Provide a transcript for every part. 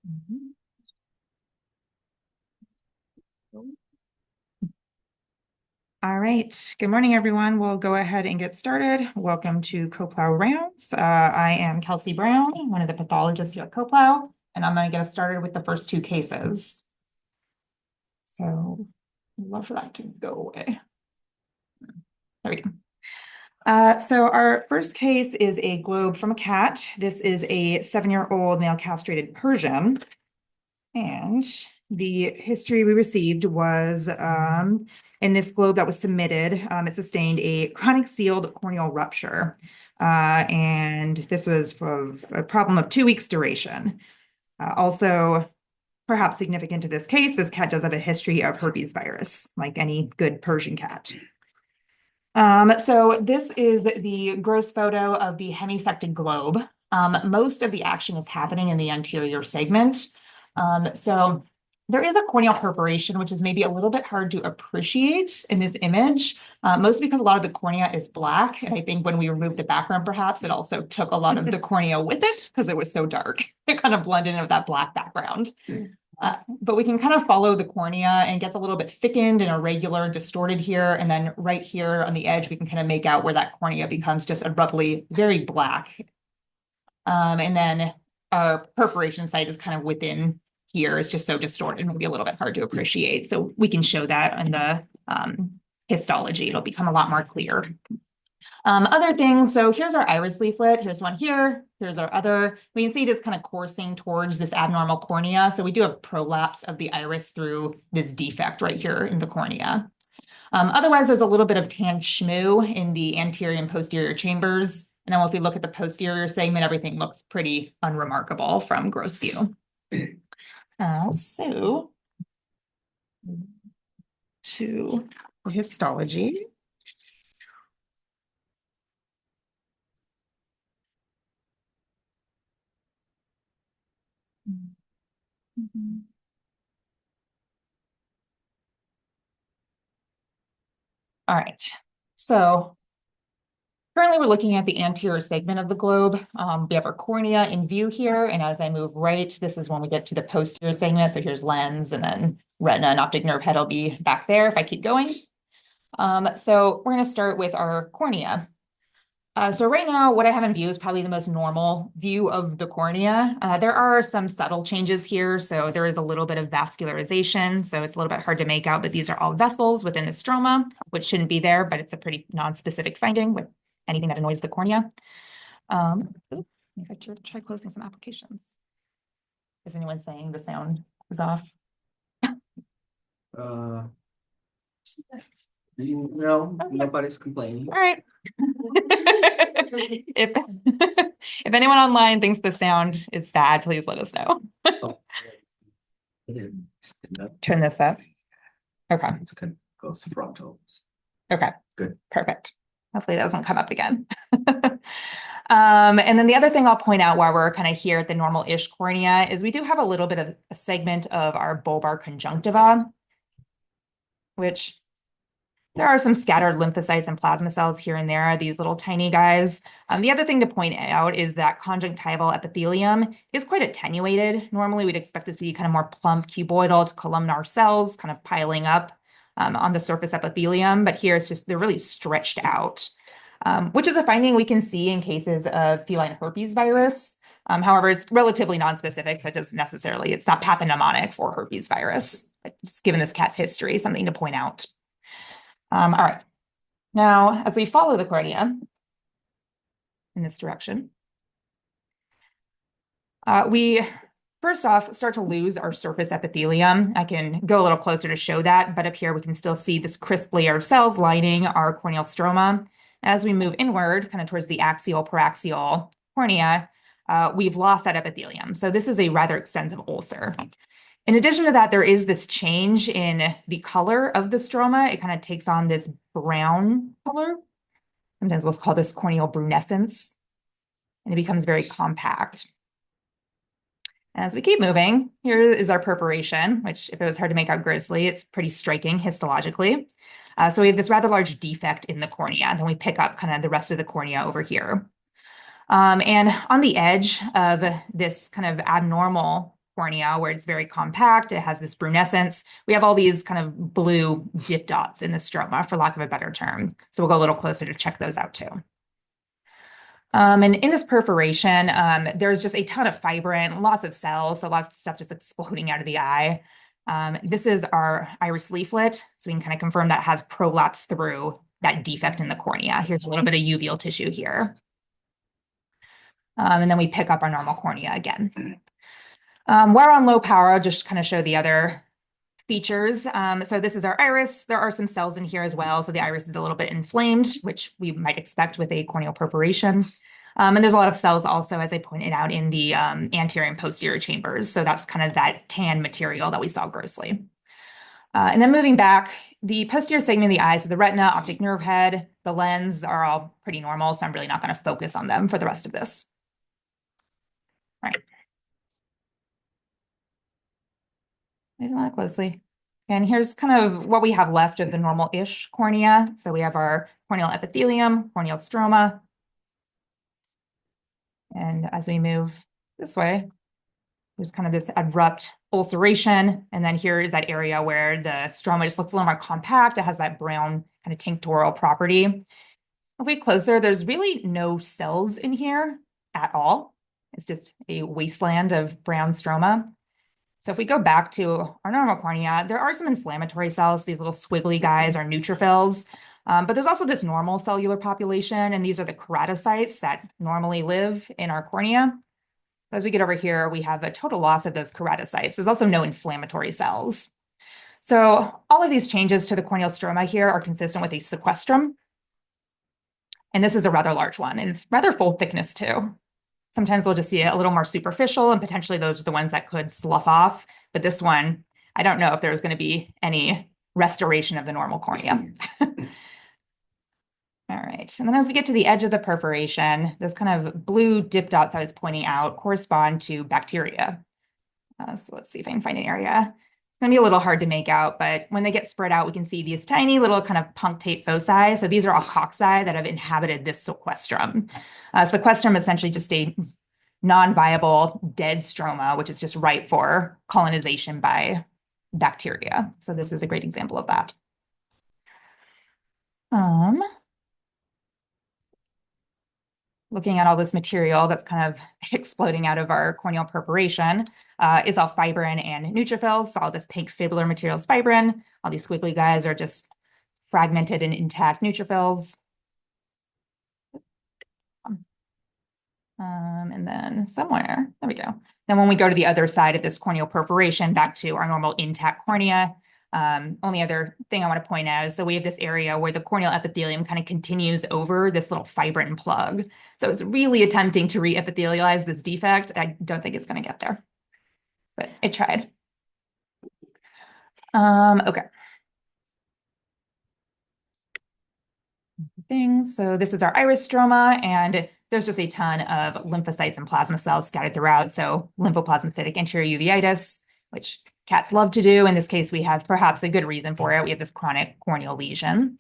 Mhm. All right. Good morning, everyone. We'll go ahead and get started. Welcome to Coplow Rounds. I am Kelsey Brown, one of the pathologists here at Coplow, and I'm going to get us started with the first two cases. So I'd love for that to go away. There we go. So our first case is a globe from a cat. This is a 7-year-old male castrated Persian. And the history we received was in this globe that was submitted, it sustained a chronic sealed corneal rupture. And this was for a problem of 2 weeks duration. Also, perhaps significant to this case, this cat does have a history of herpes virus, like any good Persian cat. So this is the gross photo of the hemisected globe. Most of the action is happening in the anterior segment. So there is a corneal perforation, which is maybe a little bit hard to appreciate in this image, mostly because a lot of the cornea is black. And I think when we removed the background, perhaps it also took a lot of the cornea with it because it was so dark. It kind of blended in with that black background. But we can kind of follow the cornea, and it gets a little bit thickened and irregular, distorted here. And then right here on the edge, we can kind of make out where that cornea becomes just abruptly very black. And then our perforation site is kind of within here. It's just so distorted, maybe a little bit hard to appreciate. So we can show that on the histology. It'll become a lot more clear. Other things, so here's our iris leaflet. Here's one here. Here's our other. We can see it is kind of coursing towards this abnormal cornea. So we do have prolapse of the iris through this defect right here in the cornea. Otherwise, there's a little bit of tan shmoo in the anterior and posterior chambers. And then if we look at the posterior segment, everything looks pretty unremarkable from gross view. So to histology. All right, so currently we're looking at the anterior segment of the globe. We have our cornea in view here, and as I move right, this is when we get to the posterior segment. So here's lens, and then retina and optic nerve head will be back there if I keep going. So we're going to start with our cornea. So right now, what I have in view is probably the most normal view of the cornea. There are some subtle changes here. So there is a little bit of vascularization. So it's a little bit hard to make out, but these are all vessels within the stroma, which shouldn't be there, but it's a pretty non-specific finding with anything that annoys the cornea. If I try closing some applications. Is anyone saying the sound is off? No, nobody's complaining. All right. if anyone online thinks the sound is bad, please let us know. Turn this up. Okay. It's gonna go frontals. Okay. Good. Perfect. Hopefully that doesn't come up again. And then the other thing I'll point out while we're kind of here at the normal-ish cornea is we do have a little bit of a segment of our bulbar conjunctiva, which there are some scattered lymphocytes and plasma cells here and there, these little tiny guys. The other thing to point out is that conjunctival epithelium is quite attenuated. Normally, we'd expect this to be kind of more plump, cuboidal to columnar cells kind of piling up on the surface epithelium. But here it's just, they're really stretched out, which is a finding we can see in cases of feline herpes virus. However, it's relatively nonspecific. So it doesn't necessarily, it's not pathognomonic for herpes virus. But just given this cat's history, something to point out. All right, now as we follow the cornea in this direction, we first off start to lose our surface epithelium. I can go a little closer to show that, but up here we can still see this crisp layer of cells lining our corneal stroma. As we move inward, kind of towards the axial paraxial cornea, we've lost that epithelium. So this is a rather extensive ulcer. In addition to that, there is this change in the color of the stroma. It kind of takes on this brown color. Sometimes we'll call this corneal brunescence, and it becomes very compact. As we keep moving, here is our perforation, which if it was hard to make out grossly, it's pretty striking histologically. So we have this rather large defect in the cornea, and then we pick up kind of the rest of the cornea over here. And on the edge of this kind of abnormal cornea, where it's very compact, it has this brunescence. We have all these kind of blue dip dots in the stroma, for lack of a better term. So we'll go a little closer to check those out too. And in this perforation, there's just a ton of fibrin, lots of cells, so lots of stuff just exploding out of the eye. This is our iris leaflet, so we can kind of confirm that has prolapsed through that defect in the cornea. Here's a little bit of uveal tissue here. And then we pick up our normal cornea again. We're on low power, I'll just kind of show the other features. So this is our iris. There are some cells in here as well. So the iris is a little bit inflamed, which we might expect with a corneal perforation. And there's a lot of cells also, as I pointed out, in the anterior and posterior chambers. So that's kind of that tan material that we saw grossly. And then moving back, the posterior segment of the eye, so the retina, optic nerve head, the lens are all pretty normal. So I'm really not going to focus on them for the rest of this. All right. Maybe not closely. And here's kind of what we have left of the normal-ish cornea. So we have our corneal epithelium, corneal stroma. And as we move this way, there's kind of this abrupt ulceration. And then here is that area where the stroma just looks a little more compact. It has that brown kind of tinctorial property. If we closer, there's really no cells in here at all. It's just a wasteland of brown stroma. So if we go back to our normal cornea, there are some inflammatory cells. These little squiggly guys are neutrophils. But there's also this normal cellular population, and these are the keratocytes that normally live in our cornea. As we get over here, we have a total loss of those keratocytes. There's also no inflammatory cells. So all of these changes to the corneal stroma here are consistent with a sequestrum. And this is a rather large one, and it's rather full thickness too. Sometimes we'll just see it a little more superficial, and potentially those are the ones that could slough off. But this one, I don't know if there's going to be any restoration of the normal cornea. All right, and then as we get to the edge of the perforation, those kind of blue dip dots I was pointing out correspond to bacteria. So let's see if I can find an area. It's going to be a little hard to make out, but when they get spread out, we can see these tiny little kind of punctate foci. So these are all cocci that have inhabited this sequestrum. Sequestrum is essentially just a non-viable dead stroma, which is just ripe for colonization by bacteria. So this is a great example of that. Looking at all this material that's kind of exploding out of our corneal perforation, is all fibrin and neutrophils. So all this pink fibrillar material is fibrin. All these squiggly guys are just fragmented and intact neutrophils. And then somewhere, there we go. Then when we go to the other side of this corneal perforation, back to our normal intact cornea, only other thing I want to point out is that we have this area where the corneal epithelium kind of continues over this little fibrin plug. So it's really attempting to re-epithelialize this defect. I don't think it's going to get there, but I tried. Okay. So this is our iris stroma, and there's just a ton of lymphocytes and plasma cells scattered throughout. So lymphoplasmacytic anterior uveitis, which cats love to do. In this case, we have perhaps a good reason for it. We have this chronic corneal lesion.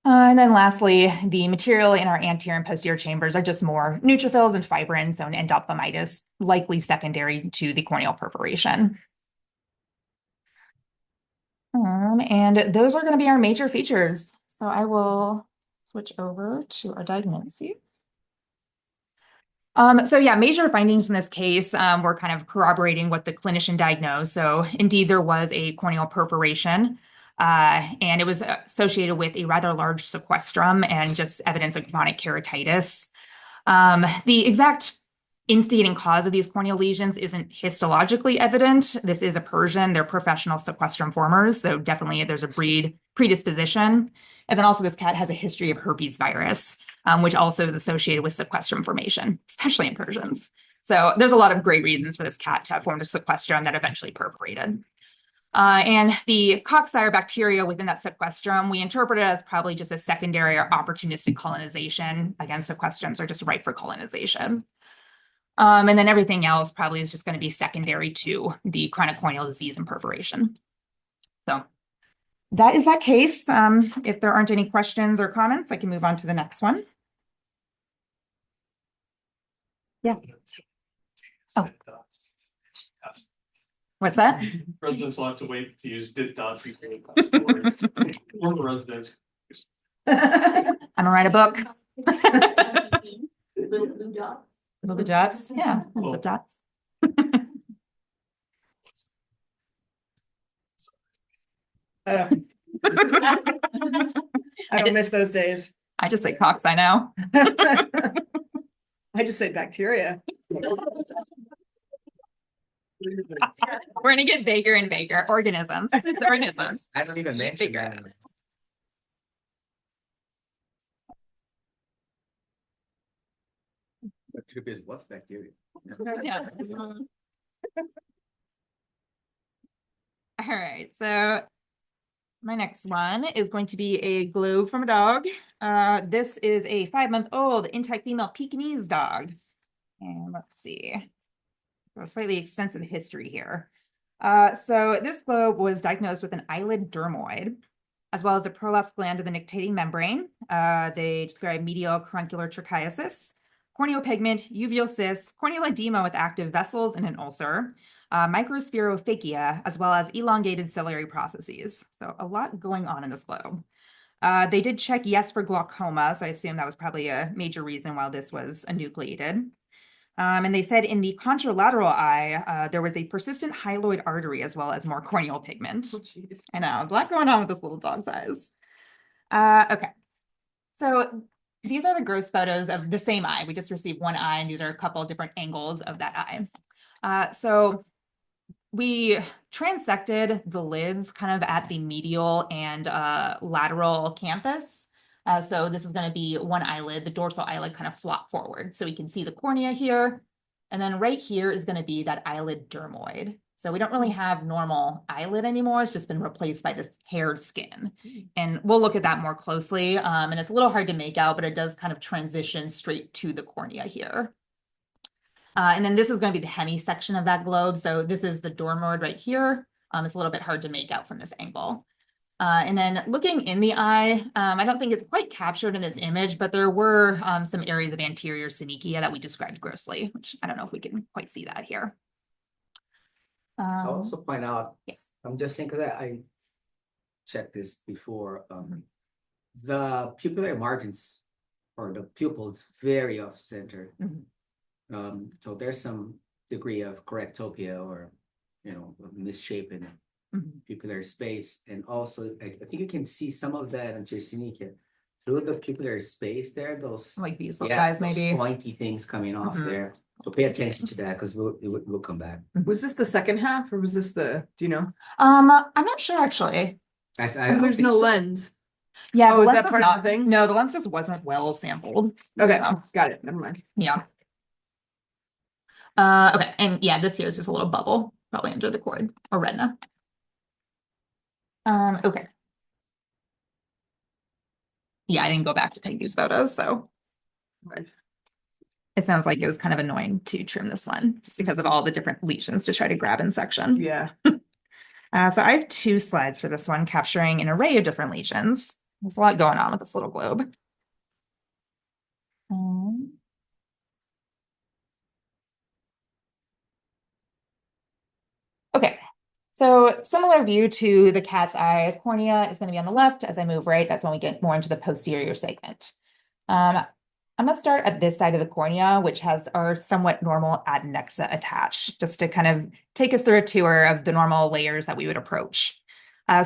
And then lastly, the material in our anterior and posterior chambers are just more neutrophils and fibrin, so an endophthalmitis, likely secondary to the corneal perforation. And those are going to be our major features. So I will switch over to our diagnosis. So yeah, major findings in this case were kind of corroborating what the clinician diagnosed. So indeed, there was a corneal perforation, and it was associated with a rather large sequestrum and just evidence of chronic keratitis. The exact instigating cause of these corneal lesions isn't histologically evident. This is a Persian. They're professional sequestrum formers, so definitely there's a breed predisposition. And then also this cat has a history of herpes virus, which also is associated with sequestrum formation, especially in Persians. So there's a lot of great reasons for this cat to have formed a sequestrum that eventually perforated. And the cocci bacteria within that sequestrum, we interpret it as probably just a secondary or opportunistic colonization. Again, sequestrums are just ripe for colonization. And then everything else probably is just going to be secondary to the chronic corneal disease and perforation. So that is that case. If there aren't any questions or comments, I can move on to the next one. Yeah. Oh. What's that? Residents will have to wait to use dip dots before the passports. Former residents. I'm gonna write a book. Little blue dot. Little dots, yeah, little Cool. dots. I don't miss those days. I just say cocks, I know. I just say bacteria. We're gonna get bigger and bigger. Organisms. Organisms. I don't even mention Figure that. The truth is, what's bacteria? Yeah. All right, so my next one is going to be a globe from a dog. This is a 5-month-old intact female Pekingese dog. And let's see, a slightly extensive history here. So this globe was diagnosed with an eyelid dermoid, as well as a prolapse gland of the nictitating membrane. They describe medial caruncular trichiasis, corneal pigment, uveal cyst, corneal edema with active vessels and an ulcer, microspherophakia, as well as elongated ciliary processes. So a lot going on in this globe. They did check yes for glaucoma, so I assume that was probably a major reason why this was enucleated. And they said in the contralateral eye, there was a persistent hyaloid artery as well as more corneal pigment. Oh, jeez. I know, a lot going on with this little dog's eyes. Okay, so these are the gross photos of the same eye. We just received one eye, and these are a couple of different angles of that eye. So we transected the lids kind of at the medial and lateral canthus. So this is going to be one eyelid, the dorsal eyelid kind of flop forward. So we can see the cornea here. And then right here is going to be that eyelid dermoid. So we don't really have normal eyelid anymore. It's just been replaced by this haired skin. And we'll look at that more closely. And it's a little hard to make out, but it does kind of transition straight to the cornea here. And then this is going to be the hemi section of that globe. So this is the dermoid right here. It's a little bit hard to make out from this angle. And then looking in the eye, I don't think it's quite captured in this image, but there were some areas of anterior synechia that we described grossly, which I don't know if we can quite see that here. I'll also point out, yes. I'm just saying, because I checked this before, the pupillary margins or the pupils very off center. So there's some degree of correctopia or, misshapen pupillary space. And also, I think you can see some of that anterior synechia through the pupillary space there, those Like these little guys, those maybe. pointy things coming off there. So pay attention to that because we'll come back. Was this the second half or was this do you know? I'm not sure actually. I Because don't there's think no so. lens. Yeah, Oh, the is lens that was part of not, the thing? no, the lens just wasn't well sampled. Okay, So, got it. Never mind. yeah. Okay, and yeah, this here is just a little bubble, probably under the cord or retina. Okay. Yeah, I didn't go back to take these photos, so Right. it sounds like it was kind of annoying to trim this one just because of all the different lesions to try to grab in section. Yeah. So I have 2 slides for this one capturing an array of different lesions. There's a lot going on with this little globe. Okay, so similar view to the cat's eye. Cornea is going to be on the left. As I move right, that's when we get more into the posterior segment. I'm going to start at this side of the cornea, which has our somewhat normal adnexa attached, just to kind of take us through a tour of the normal layers that we would approach.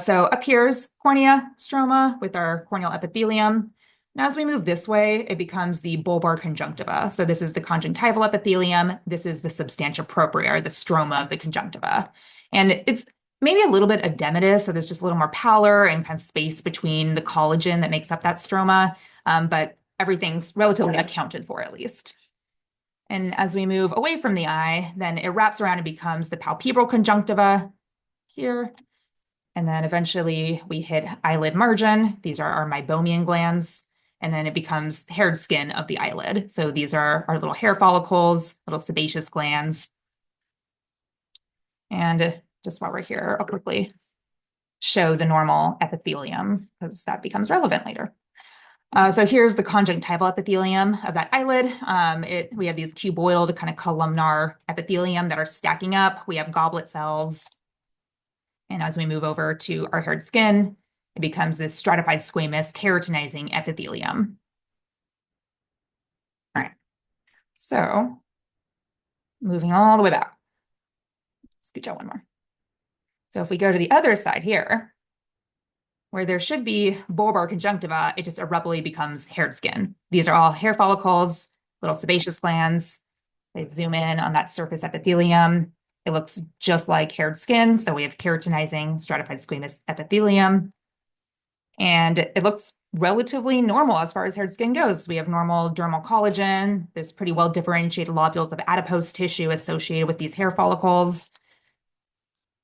So up here is cornea, stroma with our corneal epithelium. Now, as we move this way, it becomes the bulbar conjunctiva. So this is the conjunctival epithelium. This is the substantia propria, or the stroma of the conjunctiva. And it's maybe a little bit edematous, so there's just a little more pallor and kind of space between the collagen that makes up that stroma. But everything's relatively accounted for, at least. And as we move away from the eye, then it wraps around and becomes the palpebral conjunctiva here. And then eventually we hit eyelid margin. These are our meibomian glands. And then it becomes haired skin of the eyelid. So these are our little hair follicles, little sebaceous glands. And just while we're here, I'll quickly show the normal epithelium because that becomes relevant later. So here's the conjunctival epithelium of that eyelid. We have these cuboidal kind of columnar epithelium that are stacking up. We have goblet cells. And as we move over to our haired skin, it becomes this stratified squamous keratinizing epithelium. All right. So moving all the way back. Scooch out one more. So if we go to the other side here, where there should be bulbar conjunctiva, it just abruptly becomes haired skin. These are all hair follicles, little sebaceous glands. They zoom in on that surface epithelium. It looks just like haired skin. So we have keratinizing stratified squamous epithelium. And it looks relatively normal as far as haired skin goes. We have normal dermal collagen. There's pretty well differentiated lobules of adipose tissue associated with these hair follicles.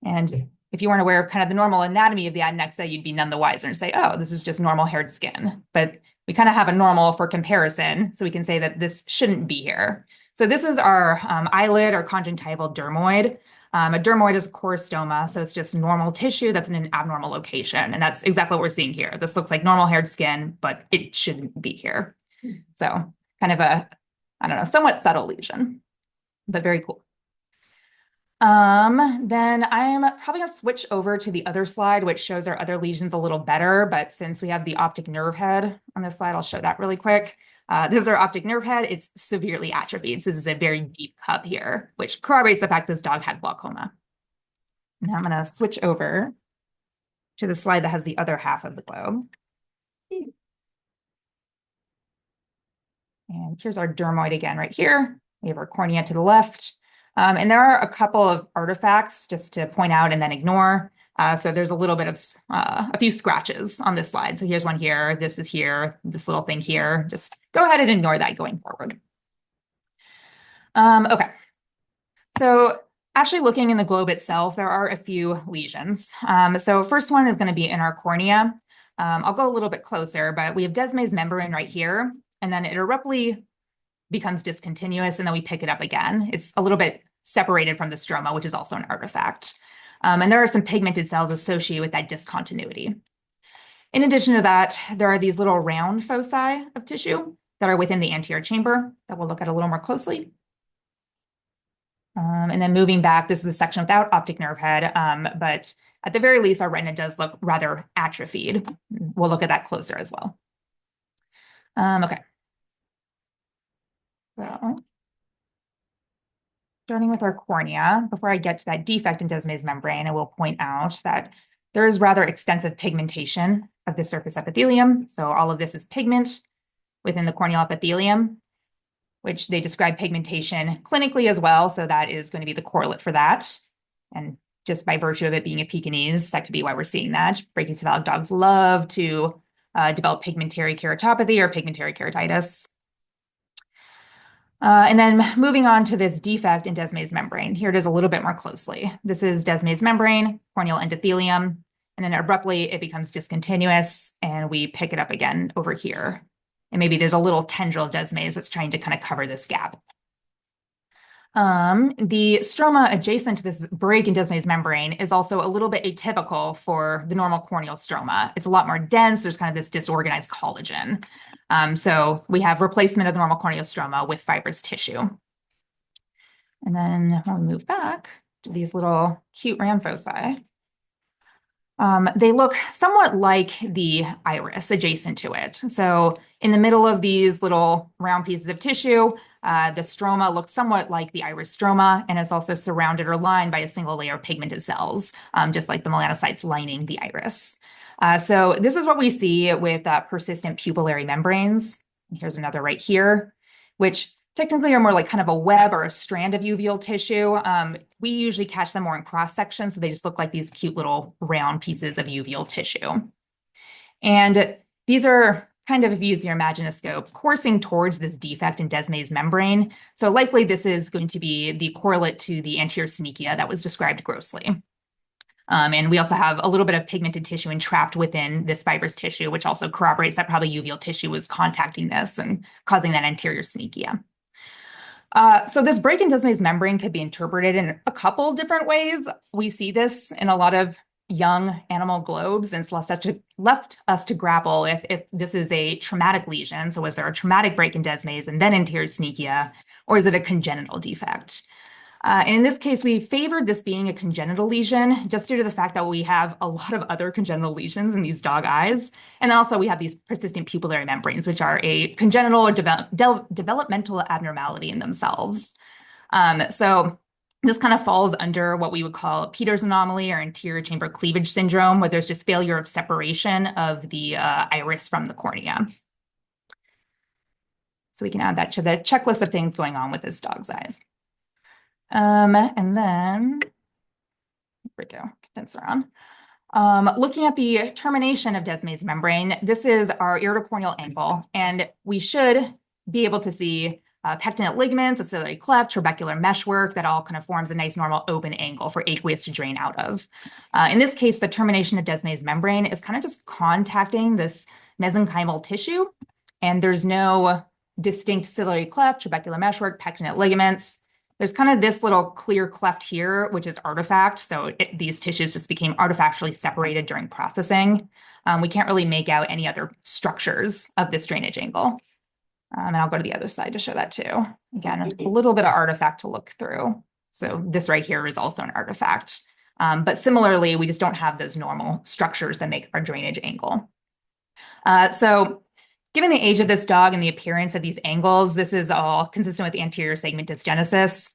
And if you weren't aware of kind of the normal anatomy of the adnexa, you'd be none the wiser and say, oh, this is just normal haired skin. But we kind of have a normal for comparison, so we can say that this shouldn't be here. So this is our eyelid or conjunctival dermoid. A dermoid is a korostoma, so it's just normal tissue that's in an abnormal location. And that's exactly what we're seeing here. This looks like normal haired skin, but it shouldn't be here. So kind of a, I don't know, somewhat subtle lesion, but very cool. Then I'm probably gonna switch over to the other slide, which shows our other lesions a little better. But since we have the optic nerve head on this slide, I'll show that really quick. This is our optic nerve head. It's severely atrophied. So this is a very deep cup here, which corroborates the fact this dog had glaucoma. Now I'm gonna switch over to the slide that has the other half of the globe. And here's our dermoid again right here. We have our cornea to the left. And there are a couple of artifacts just to point out and then ignore. So there's a little bit of a few scratches on this slide. So here's one here, this is here, this little thing here. Just go ahead and ignore that going forward. Okay. So actually looking in the globe itself, there are a few lesions. So first one is going to be in our cornea. I'll go a little bit closer, but we have Descemet's membrane right here, and then it abruptly becomes discontinuous, and then we pick it up again. It's a little bit separated from the stroma, which is also an artifact. And there are some pigmented cells associated with that discontinuity. In addition to that, there are these little round foci of tissue that are within the anterior chamber that we'll look at a little more closely. And then moving back, this is the section without optic nerve head, but at the very least, our retina does look rather atrophied. We'll look at that closer as well. Okay. So, starting with our cornea, before I get to that defect in Descemet's membrane, I will point out that there is rather extensive pigmentation of the surface epithelium. So all of this is pigment within the corneal epithelium, which they describe pigmentation clinically as well. So that is going to be the correlate for that. And just by virtue of it being a Pekingese, that could be why we're seeing that. Brachycephalic dogs love to develop pigmentary keratopathy or pigmentary keratitis. And then moving on to this defect in Descemet's membrane. Here it is a little bit more closely. This is Descemet's membrane, corneal endothelium, and then abruptly it becomes discontinuous and we pick it up again over here. And maybe there's a little tendril of Descemet's that's trying to kind of cover this gap. The stroma adjacent to this break in Descemet's membrane is also a little bit atypical for the normal corneal stroma. It's a lot more dense. There's kind of this disorganized collagen. So we have replacement of the normal corneal stroma with fibrous tissue. And then when we move back to these little cute round foci, they look somewhat like the iris adjacent to it. So in the middle of these little round pieces of tissue, the stroma looks somewhat like the iris stroma, and it's also surrounded or lined by a single layer of pigmented cells, just like the melanocytes lining the iris. So this is what we see with persistent pupillary membranes. Here's another right here, which technically are more like kind of a web or a strand of uveal tissue. We usually catch them more in cross section, so they just look like these cute little round pieces of uveal tissue. And these are kind of, if you use your imaginoscope, coursing towards this defect in Descemet's membrane. So likely this is going to be the correlate to the anterior synechia that was described grossly. And we also have a little bit of pigmented tissue entrapped within this fibrous tissue, which also corroborates that probably uveal tissue was contacting this and causing that anterior synechia. So this break in Descemet's membrane could be interpreted in a couple different ways. We see this in a lot of young animal globes, and it's left us to grapple if this is a traumatic lesion. So was there a traumatic break in desmes and then anterior synechia, or is it a congenital defect? And in this case, we favored this being a congenital lesion just due to the fact that we have a lot of other congenital lesions in these dog eyes. And then also we have these persistent pupillary membranes, which are a congenital or developmental abnormality in themselves. So this kind of falls under what we would call Peters anomaly or anterior chamber cleavage syndrome, where there's just failure of separation of the iris from the cornea. So we can add that to the checklist of things going on with this dog's eyes. And then, here we go, condenser on. Looking at the termination of desmes membrane, this is our iridocorneal angle, and we should be able to see pectinate ligaments, a ciliary cleft, trabecular meshwork that all kind of forms a nice normal open angle for aqueous to drain out of. In this case, the termination of desmes membrane is kind of just contacting this mesenchymal tissue, and there's no distinct ciliary cleft, trabecular meshwork, pectinate ligaments. There's kind of this little clear cleft here, which is artifact. So these tissues just became artifactually separated during processing. We can't really make out any other structures of this drainage angle. And I'll go to the other side to show that too. Again, a little bit of artifact to look through. So this right here is also an artifact. But similarly, we just don't have those normal structures that make our drainage angle. So given the age of this dog and the appearance of these angles, this is all consistent with the anterior segment dysgenesis,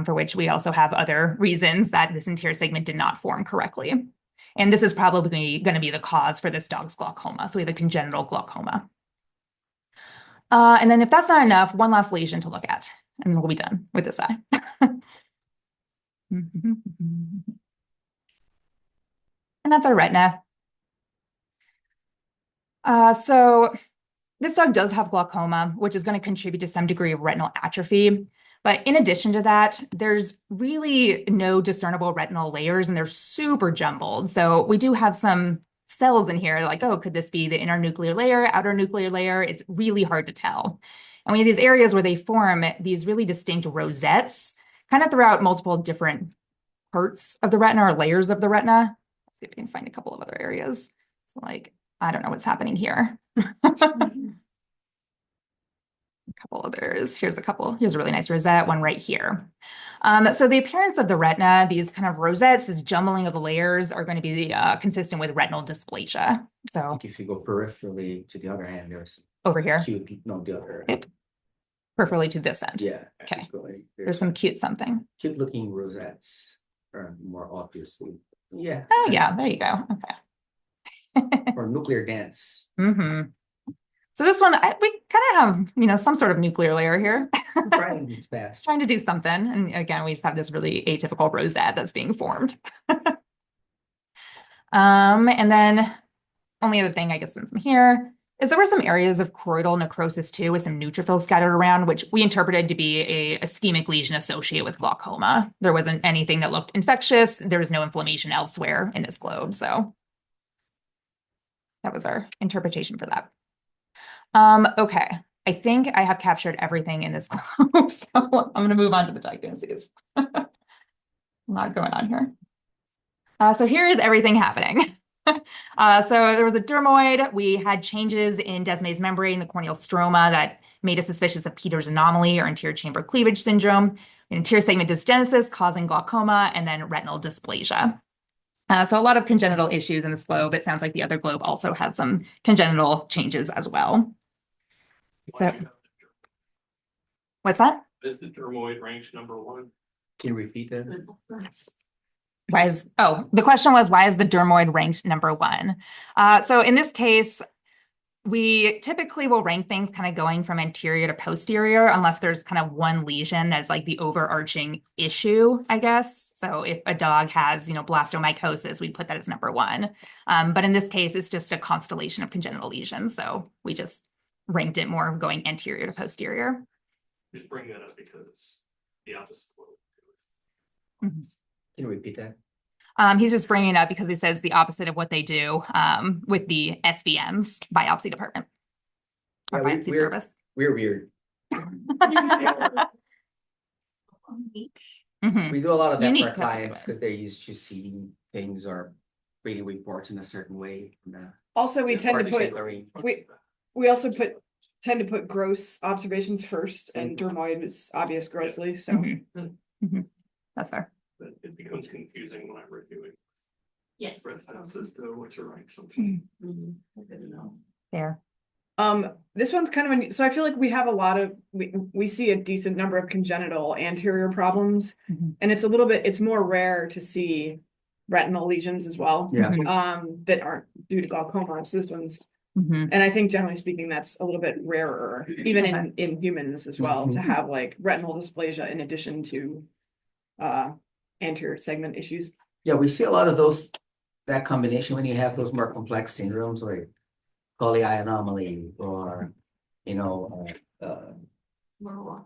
for which we also have other reasons that this anterior segment did not form correctly. And this is probably going to be the cause for this dog's glaucoma. So we have a congenital glaucoma. And then if that's not enough, one last lesion to look at, and we'll be done with this eye. And that's our retina. So this dog does have glaucoma, which is going to contribute to some degree of retinal atrophy. But in addition to that, there's really no discernible retinal layers, and they're super jumbled. So we do have some cells in here like, oh, could this be the inner nuclear layer, outer nuclear layer? It's really hard to tell. And we have these areas where they form these really distinct rosettes kind of throughout multiple different parts of the retina or layers of the retina. Let's see if we can find a couple of other areas. So like, I don't know what's happening here. A couple others. Here's a couple. Here's a really nice rosette, one right here. So the appearance of the retina, these kind of rosettes, this jumbling of the layers are going to be consistent with retinal dysplasia. So If you go peripherally to the other hand, there's over here, no, the other. yep, peripherally to this end. Yeah. Okay. There's There's some cute something. cute looking rosettes are more obviously. Yeah. Oh yeah, there you go. Okay. Or nuclear dense. Mm-hmm. So this one, we kind of have, some sort of nuclear layer here. Trying its best. Trying to do something. And again, we just have this really atypical rosette that's being formed. And then only other thing, I guess, since I'm here, is there were some areas of choroidal necrosis too, with some neutrophils scattered around, which we interpreted to be a ischemic lesion associated with glaucoma. There wasn't anything that looked infectious. There was no inflammation elsewhere in this globe. So that was our interpretation for that. Okay, I think I have captured everything in this globe, so I'm going to move on to the diagnoses. A lot going on here. So here is everything happening. So there was a dermoid. We had changes in desmes membrane, the corneal stroma, that made us suspicious of Peters anomaly or anterior chamber cleavage syndrome, anterior segment dysgenesis causing glaucoma, and then retinal dysplasia. So a lot of congenital issues in this globe. It sounds like the other globe also had some congenital changes as well. So, what's that? Is the dermoid ranked #1? Can you repeat that? The question was, why is the dermoid ranked #1? So in this case, we typically will rank things kind of going from anterior to posterior, unless there's kind of one lesion that's like the overarching issue, I guess. So if a dog has, blastomycosis, we'd put that as #1. But in this case, it's just a constellation of congenital lesions. So we just ranked it more going anterior to posterior. Just bring that up because it's the opposite. Mm-hmm. Can you repeat that? He's just bringing it up because he says the opposite of what they do with the SVM's biopsy department. Or Yeah, biopsy service. We're weird. Mm-hmm. We do a lot of that Unique, for our that's a good clients one. because they're used to seeing things or reading reports in a certain way. And, Also, we tend to or put, tailoring. we also tend to put gross observations first, and dermoid is obvious grossly, so. Mhm. Mhm. That's fair. But it becomes confusing when I'm reviewing Yes. Brent's house as to what to rank something. Fair. This one's kind of, so I feel like we have a lot of, we see a decent number of congenital anterior problems, Mhm. and it's a little bit, it's more rare to see retinal lesions as well. Yeah. That aren't due to glaucoma, so this one's, Mhm. and I think generally speaking, that's a little bit rarer, even in humans as well, to Mhm. have like retinal dysplasia in addition to anterior segment issues. Yeah, we see a lot of those, that combination when you have those more complex syndromes like Coplow anomaly or, you know,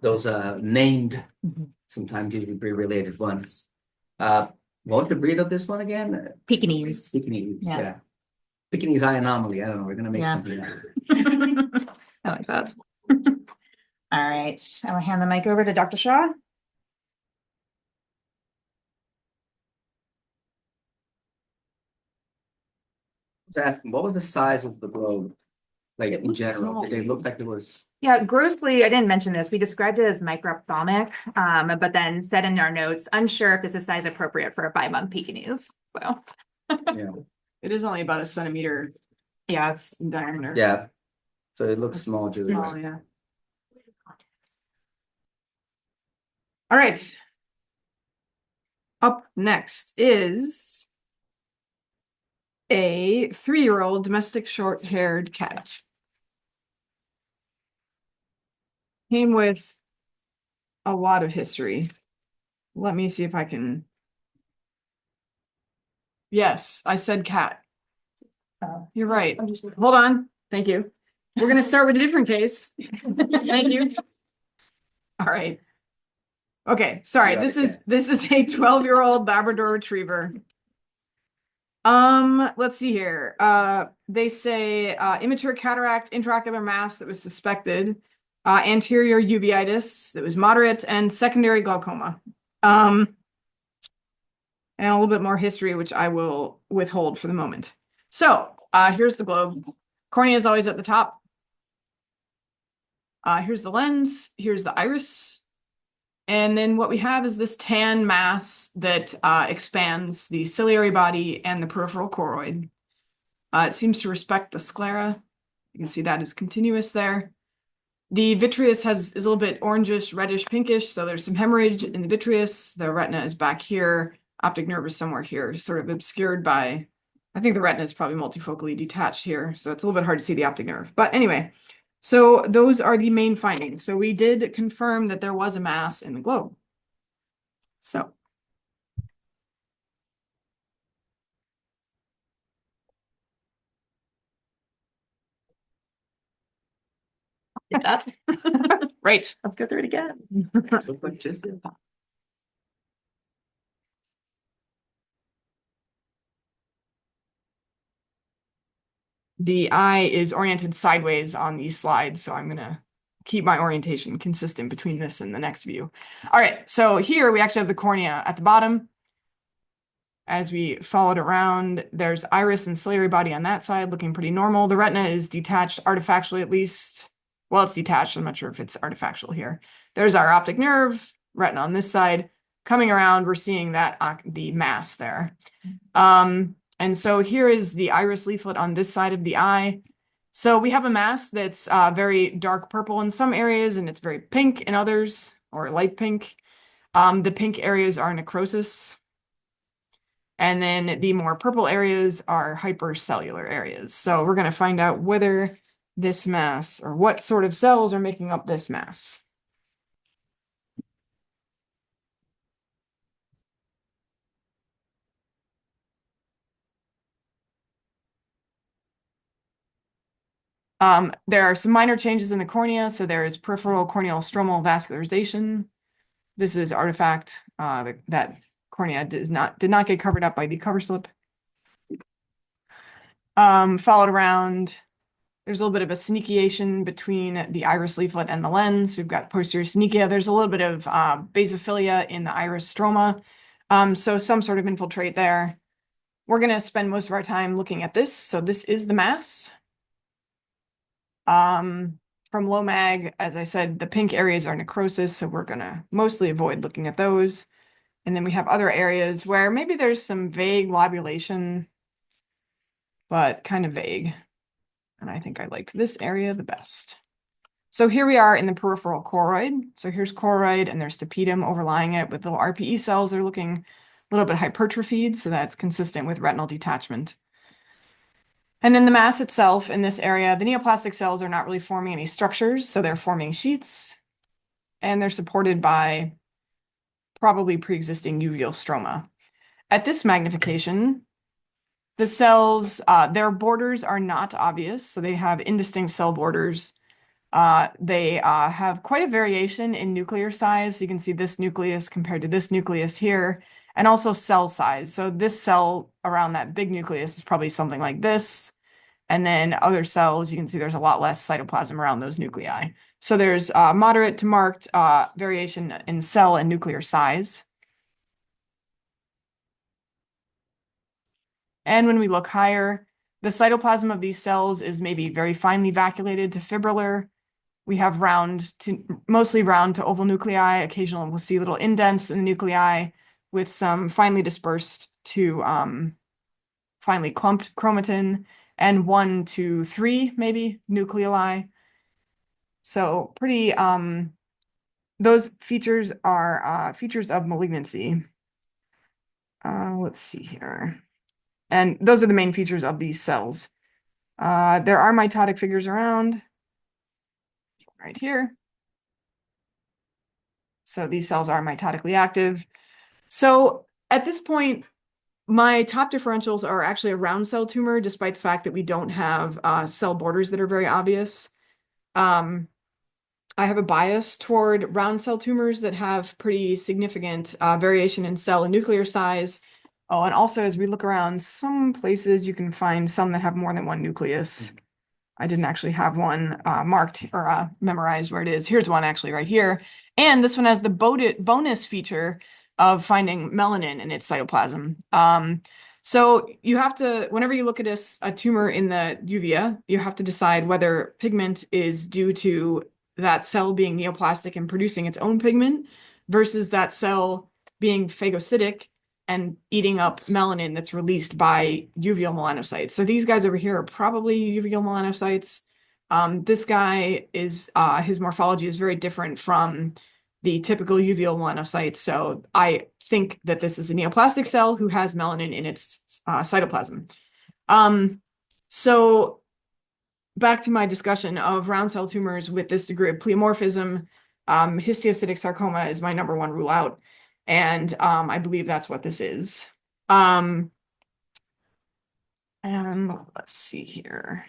those named, Mhm. sometimes usually breed-related ones. What was the breed of this one again? Pekingese. Pekingese, Yeah. yeah. Pekingese eye anomaly. I don't know. We're gonna make Yeah. something out of it. I like that. All right, I will hand the mic over to Dr. Shaw. I was asking, what was the size of the globe? Like It in looks general, small. did they look like it was? Yeah, grossly, I didn't mention this. We described it as microphthalmic, but then said in our notes, unsure if this is size appropriate for a 5-month Pekingese. So, Yeah. It is only about a centimeter. Yeah, it's in diameter. Yeah. So it looks That's small, Julie. Small, yeah. All right. Up next is a 3-year-old domestic short-haired cat. Came with a lot of history. Let me see if I can. Yes, I said cat. You're right. Hold on. Thank you. We're going to start with a different case. Thank you. All right. Okay, sorry. You This understand. is a 12-year-old Labrador Retriever. Let's see here. They say immature cataract, intraocular mass that was suspected, anterior uveitis that was moderate, and secondary glaucoma. And a little bit more history, which I will withhold for the moment. So, here's the globe. Cornea is always at the top. Here's the lens. Here's the iris. And then what we have is this tan mass that expands the ciliary body and the peripheral choroid. It seems to respect the sclera. You can see that is continuous there. The vitreous is a little bit orangish, reddish, pinkish, so there's some hemorrhage in the vitreous. The retina is back here. Optic nerve is somewhere here, sort of obscured by, I think the retina is probably multifocally detached here, so it's a little bit hard to see the optic nerve. But anyway, so those are the main findings. So we did confirm that there was a mass in the globe. So. did that. Right. Let's go through it again. Look like just. The eye is oriented sideways on these slides, so I'm gonna keep my orientation consistent between this and the next view. All right, so here we actually have the cornea at the bottom. As we follow it around, there's iris and ciliary body on that side looking pretty normal. The retina is detached artifactually at least. Well, it's detached. I'm not sure if it's artifactual here. There's our optic nerve, retina on this side. Coming around, we're seeing that the mass there. And so here is the iris leaflet on this side of the eye. So we have a mass that's very dark purple in some areas, and it's very pink in others, or light pink. The pink areas are necrosis. And then the more purple areas are hypercellular areas. So we're going to find out whether this mass, or what sort of cells are making up this mass. There are some minor changes in the cornea. So there is peripheral corneal stromal vascularization. This is artifact that cornea did not get covered up by the cover slip. Followed around, there's a little bit of a synechiation between the iris leaflet and the lens. We've got posterior synechia. There's a little bit of basophilia in the iris stroma. So some sort of infiltrate there. we're going to spend most of our time looking at this. So this is the mass. From low mag, as I said, the pink areas are necrosis, so we're going to mostly avoid looking at those. And then we have other areas where maybe there's some vague lobulation, but kind of vague. And I think I liked this area the best. So here we are in the peripheral choroid. So here's choroid and there's tapetum overlying it with little RPE cells. They're looking a little bit hypertrophied, so that's consistent with retinal detachment. And then the mass itself in this area, the neoplastic cells are not really forming any structures, so they're forming sheets, and they're supported by probably pre-existing uveal stroma. At this magnification, the cells, their borders are not obvious, so they have indistinct cell borders. They have quite a variation in nuclear size. So you can see this nucleus compared to this nucleus here, and also cell size. So this cell around that big nucleus is probably something like this. And then other cells, you can see there's a lot less cytoplasm around those nuclei. So there's moderate to marked variation in cell and nuclear size. And when we look higher, the cytoplasm of these cells is maybe very finely vacuolated to fibrillar. We have mostly round to oval nuclei. Occasionally we'll see little indents in the nuclei with some finely dispersed to finely clumped chromatin, and 1 to 3 maybe nucleoli. So pretty, those features are features of malignancy. Let's see here. And those are the main features of these cells. There are mitotic figures around right here. So these cells are mitotically active. So at this point, my top differentials are actually a round cell tumor, despite the fact that we don't have cell borders that are very obvious. I have a bias toward round cell tumors that have pretty significant variation in cell and nuclear size. Oh, and also as we look around, some places you can find some that have more than one nucleus. I didn't actually have one marked or memorized where it is. Here's one actually right here. And this one has the bonus feature of finding melanin in its cytoplasm. So you have to, whenever you look at a tumor in the uvea, you have to decide whether pigment is due to that cell being neoplastic and producing its own pigment versus that cell being phagocytic and eating up melanin that's released by uveal melanocytes. So these guys over here are probably uveal melanocytes. This guy is, his morphology is very different from the typical uveal melanocytes. So I think that this is a neoplastic cell who has melanin in its cytoplasm. So back to my discussion of round cell tumors with this degree of pleomorphism, histiocytic sarcoma is my #1 rule out. And I believe that's what this is. And let's see here.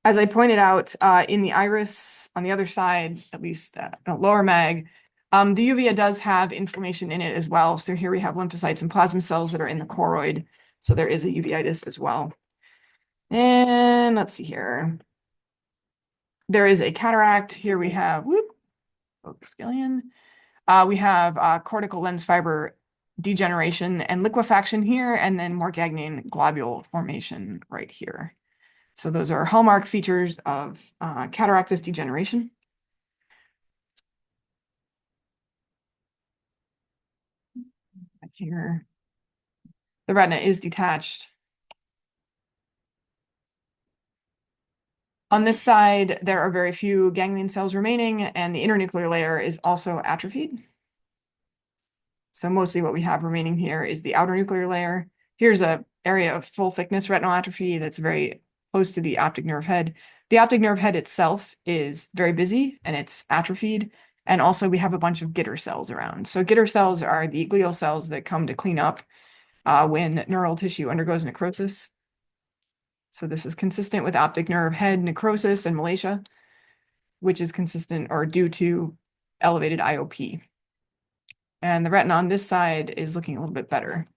As I pointed out in the iris on the other side, at least lower mag, the uvea does have inflammation in it as well. So here we have lymphocytes and plasma cells that are in the choroid. So there is a uveitis as well. And let's see here. There is a cataract. Here we have, focus Gillian. We have cortical lens fiber degeneration and liquefaction here, and then Morgagnian globule formation right here. So those are hallmark features of cataractus degeneration. Here, the retina is detached. On this side, there are very few ganglion cells remaining, and the internuclear layer is also atrophied. So mostly what we have remaining here is the outer nuclear layer. Here's an area of full thickness retinal atrophy that's very close to the optic nerve head. The optic nerve head itself is very busy and it's atrophied. And also we have a bunch of Gitter cells around. So Gitter cells are the glial cells that come to clean up when neural tissue undergoes necrosis. So this is consistent with optic nerve head necrosis and malacia, which is consistent or due to elevated IOP. And the retina on this side is looking a little bit better.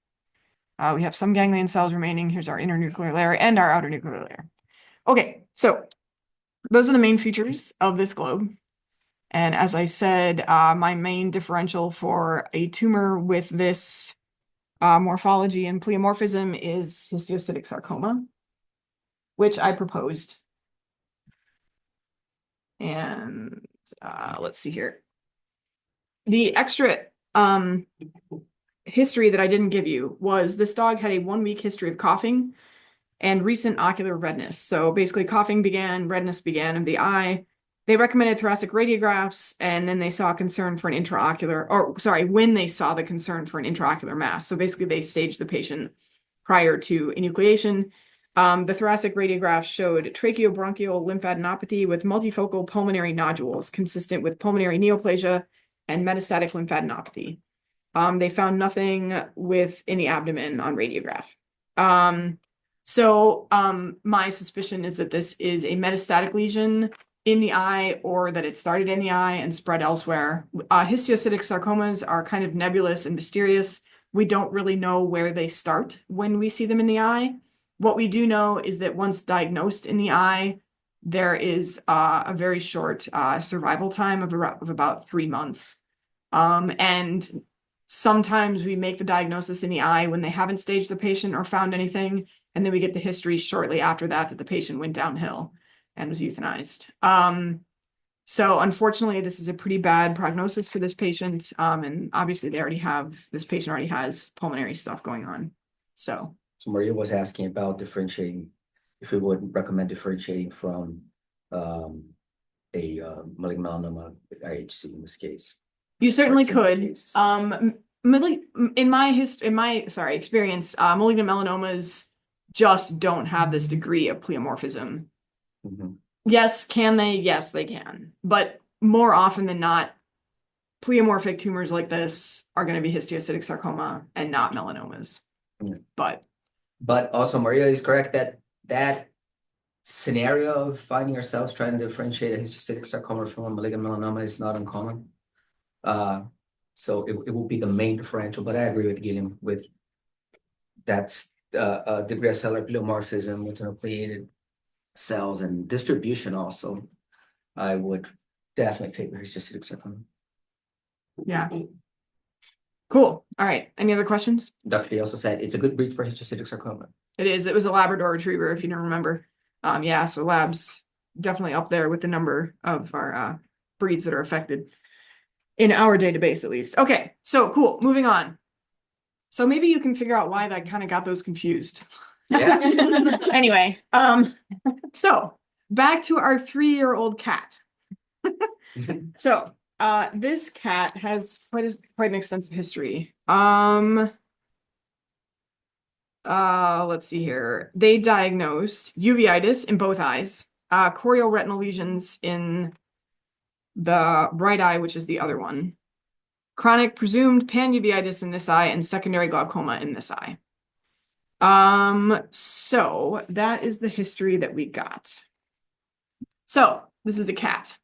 We have some ganglion cells remaining. Here's our internuclear layer and our outer nuclear layer. Okay, so those are the main features of this globe. And as I said, my main differential for a tumor with this morphology and pleomorphism is histiocytic sarcoma, which I proposed. And let's see here. The extra history that I didn't give you was this dog had a 1-week history of coughing and recent ocular redness. So basically coughing began, redness began of the eye. They recommended thoracic radiographs, and then they saw concern for an intraocular, or sorry, when they saw the concern for an intraocular mass. So basically they staged the patient prior to enucleation. The thoracic radiograph showed tracheobronchial lymphadenopathy with multifocal pulmonary nodules consistent with pulmonary neoplasia and metastatic lymphadenopathy. They found nothing in the abdomen on radiograph. So my suspicion is that this is a metastatic lesion in the eye, or that it started in the eye and spread elsewhere. Histiocytic sarcomas are kind of nebulous and mysterious. We don't really know where they start when we see them in the eye. What we do know is that once diagnosed in the eye, there is a very short survival time of about 3 months. And sometimes we make the diagnosis in the eye when they haven't staged the patient or found anything, and then we get the history shortly after that the patient went downhill and was euthanized. So unfortunately, this is a pretty bad prognosis for this patient. And obviously this patient already has pulmonary stuff going on. So Maria was asking about differentiating, if we would recommend differentiating from a malignant melanoma with IHC in this case. you certainly Or similar could. cases. In my experience, malignant melanomas just don't have this degree of pleomorphism. Mhm. Yes, can they? Yes, they can. But more often than not, pleomorphic tumors like this are going to be histiocytic sarcoma and not melanomas. Yeah. But also Maria is correct that that scenario of finding ourselves trying to differentiate a histiocytic sarcoma from a malignant melanoma is not uncommon. So it will be the main differential, but I agree with Gilliam with that's degree of cellular pleomorphism with nucleated cells and distribution also. I would definitely favor histiocytic sarcoma. yeah. Cool. All right. Any other questions? Dr. D also said it's a good breed for histiocytic sarcoma. It is. It was a Labrador Retriever, if you don't remember. Yeah, so labs definitely up there with the number of our breeds that are affected in our database, at least. Okay, so cool. Moving on. So maybe you can figure out why that kind of got those confused. Yeah. Anyway, so back to our 3-year-old cat. So this cat has quite an extensive history. Let's see here. They diagnosed uveitis in both eyes, chorioretinal lesions in the right eye, which is the other one, chronic presumed panuveitis in this eye, and secondary glaucoma in this eye. So that is the history that we got. So this is a cat.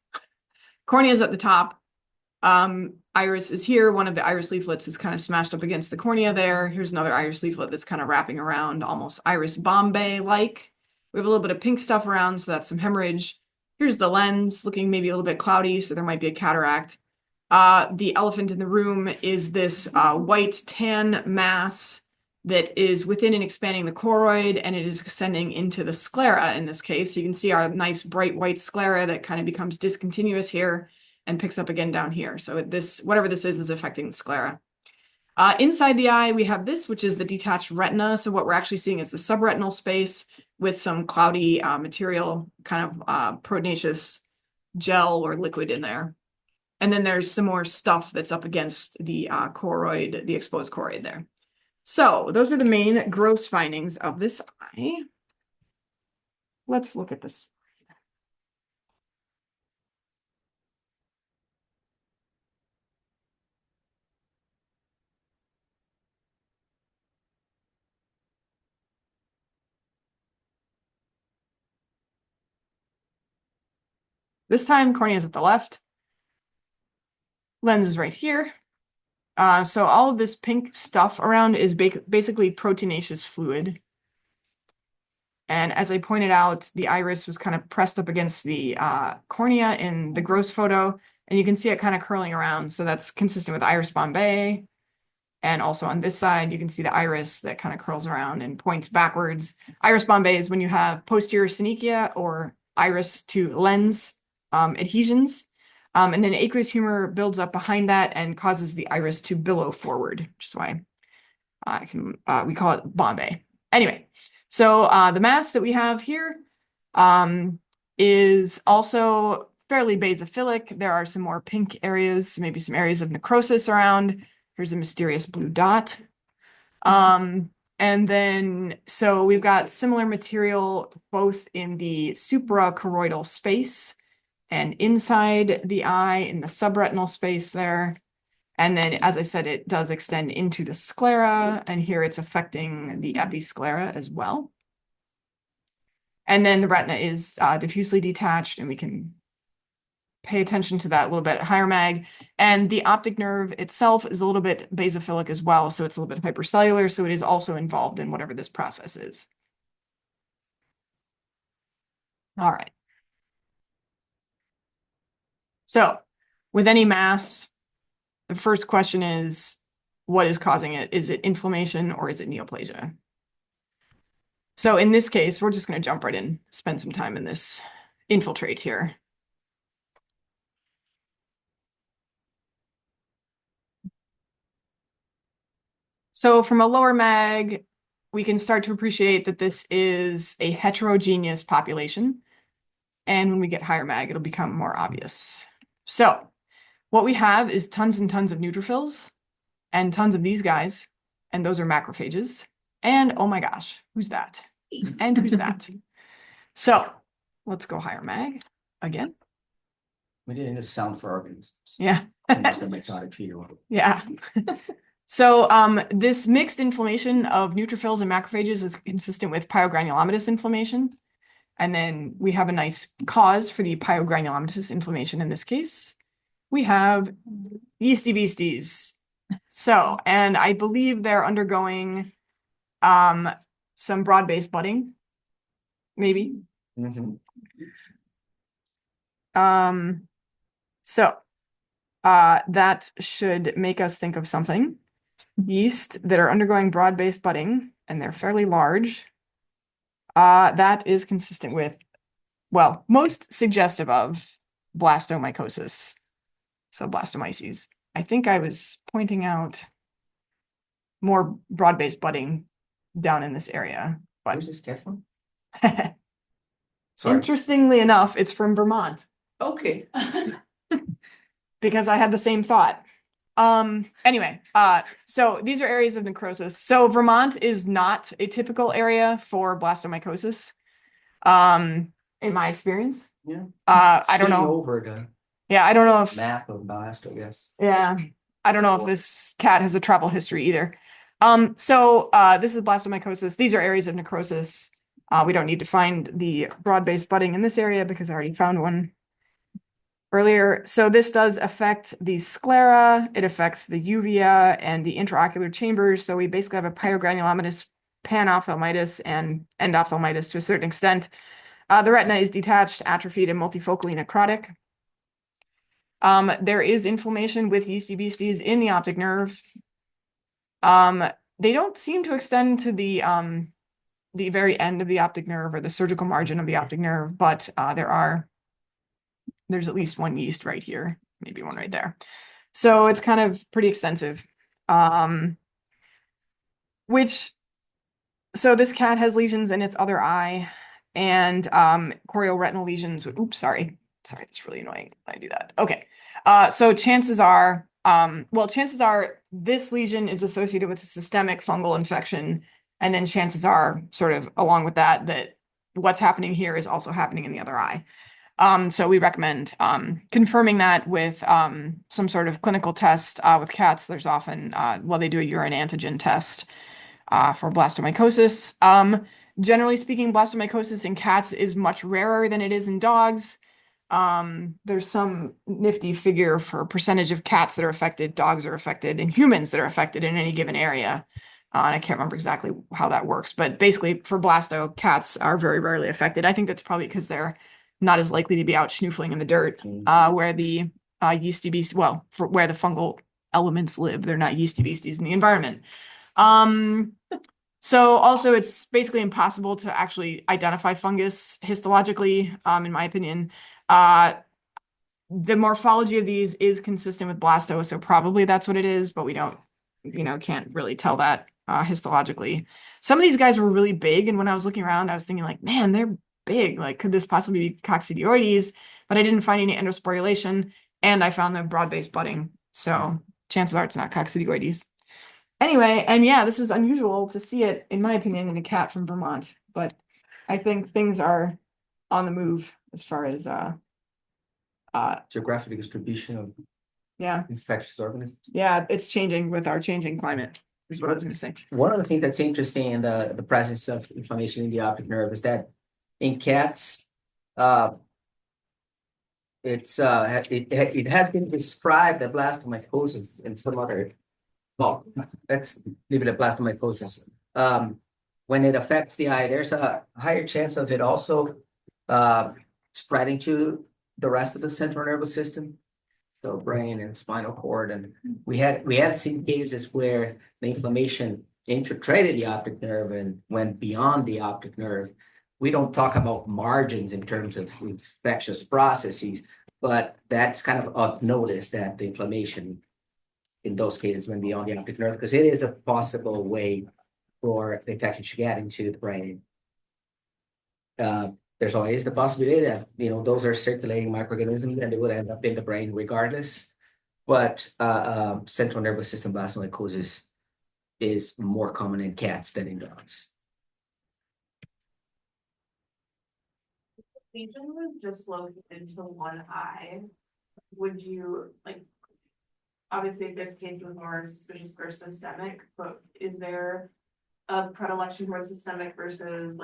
Cornea is at the top. Iris is here. One of the iris leaflets is kind of smashed up against the cornea there. Here's another iris leaflet that's kind of wrapping around, almost iris Bombay-like. We have a little bit of pink stuff around, so that's some hemorrhage. Here's the lens, looking maybe a little bit cloudy, so there might be a cataract. The elephant in the room is this white tan mass that is within and expanding the choroid, and it is ascending into the sclera in this case. So you can see our nice bright white sclera that kind of becomes discontinuous here and picks up again down here. So this, whatever this is affecting the sclera. Inside the eye, we have this, which is the detached retina. So what we're actually seeing is the subretinal space with some cloudy material, kind of proteinaceous gel or liquid in there. And then there's some more stuff that's up against the choroid, the exposed choroid there. So those are the main gross findings of this eye. Let's look at this. This time, cornea is at the left. Lens is right here. So all of this pink stuff around is basically proteinaceous fluid. And as I pointed out, the iris was kind of pressed up against the cornea in the gross photo, and you can see it kind of curling around. So that's consistent with iris Bombay. And also on this side, you can see the iris that kind of curls around and points backwards. Iris bombay is when you have posterior synechia or iris to lens adhesions. And then aqueous humor builds up behind that and causes the iris to billow forward, which is why we call it bombay. Anyway, so the mass that we have here is also fairly basophilic. There are some more pink areas, maybe some areas of necrosis around. Here's a mysterious blue dot. And then, so we've got similar material both in the suprachoroidal space and inside the eye in the subretinal space there. And then, as I said, it does extend into the sclera, and here it's affecting the episclera as well. And then the retina is diffusely detached, and we can pay attention to that a little bit higher mag. And the optic nerve itself is a little bit basophilic as well, so it's a little bit hypercellular, so it is also involved in whatever this process is. All right. So with any mass, the first question is, what is causing it? Is it inflammation or is it neoplasia? So in this case, we're just going to jump right in, spend some time in this infiltrate here. So from a lower mag, we can start to appreciate that this is a heterogeneous population. And when we get higher mag, it'll become more obvious. So what we have is tons and tons of neutrophils and tons of these guys. And those are macrophages. And oh my gosh, who's that? And who's that? So let's go higher mag again. We didn't use sound for organisms. Yeah. Just a mitotic feeder one. Yeah. So this mixed inflammation of neutrophils and macrophages is consistent with pyogranulomatous inflammation. And then we have a nice cause for the pyogranulomatous inflammation in this case. We have yeasty beasties. So, and I believe they're undergoing some broad-based budding, maybe. Mm-hmm. So that should make us think of something. Yeast that are undergoing broad-based budding, and they're fairly large. That is consistent with, well, most suggestive of blastomycosis. So blastomyces. I think I was pointing out more broad-based budding down in this area. But Where's this sketch from? Sorry. interestingly enough, it's from Vermont. Okay. Because I had the same thought. Anyway, so these are areas of necrosis. So Vermont is not a typical area for blastomycosis, in my experience. Yeah. I don't know. Over the Yeah, I don't know if map of blast, I guess. yeah, I don't know if this cat has a travel history either. So this is blastomycosis. These are areas of necrosis. We don't need to find the broad-based budding in this area because I already found one earlier. So this does affect the sclera, it affects the uvea and the intraocular chambers. So we basically have a pyogranulomatous panophthalmitis and endophthalmitis to a certain extent. The retina is detached, atrophied, and multifocally necrotic. There is inflammation with yeasty beasties in the optic nerve. They don't seem to extend to the very end of the optic nerve or the surgical margin of the optic nerve, but there's at least one yeast right here, maybe one right there. So it's kind of pretty extensive. So this cat has lesions in its other eye and chorioretinal lesions. Oops, sorry, that's really annoying. I do that. Okay. So chances are this lesion is associated with a systemic fungal infection. And then chances are sort of along with that what's happening here is also happening in the other eye. So we recommend confirming that with some sort of clinical test. With cats, there's often, they do a urine antigen test for blastomycosis. Generally speaking, blastomycosis in cats is much rarer than it is in dogs. There's some nifty figure for percentage of cats that are affected, dogs are affected, and humans that are affected in any given area. And I can't remember exactly how that works, but basically for blasto, cats are very rarely affected. I think that's probably because they're not as likely to be out schnoofling in the dirt, where the yeasty beast, where the fungal elements live. They're not yeasty beasties in the environment. So also it's basically impossible to actually identify fungus histologically, in my opinion. The morphology of these is consistent with blasto, so probably that's what it is, but we don't, can't really tell that histologically. Some of these guys were really big, and when I was looking around, I was thinking like, man, they're big. Like, could this possibly be coccidioides? But I didn't find any endosporulation, and I found the broad-based budding. So chances are it's not coccidioides. Anyway, and yeah, this is unusual to see it, in my opinion, in a cat from Vermont. But I think things are on the move as far as Geographic distribution of yeah, infectious organisms. yeah, it's changing with our changing climate, is what I was going to say. One of the things that's interesting in the presence of inflammation in the optic nerve is that in cats, it has been described that blastomycosis and some other, well, let's leave it at blastomycosis. When it affects the eye, there's a higher chance of it also spreading to the rest of the central nervous system, so brain and spinal cord. And we had seen cases where the inflammation infiltrated the optic nerve and went beyond the optic nerve. We don't talk about margins in terms of infectious processes, but that's kind of notice that the inflammation in those cases went beyond the optic nerve, because it is a possible way for the infection to get into the brain. There's always the possibility that, those are circulating microorganisms and they would end up in the brain regardless. But central nervous system blastomycosis is more common in cats than in dogs. Lesion was just located to one eye. Would you obviously this case was more suspicious for systemic, but is there a predilection towards systemic versus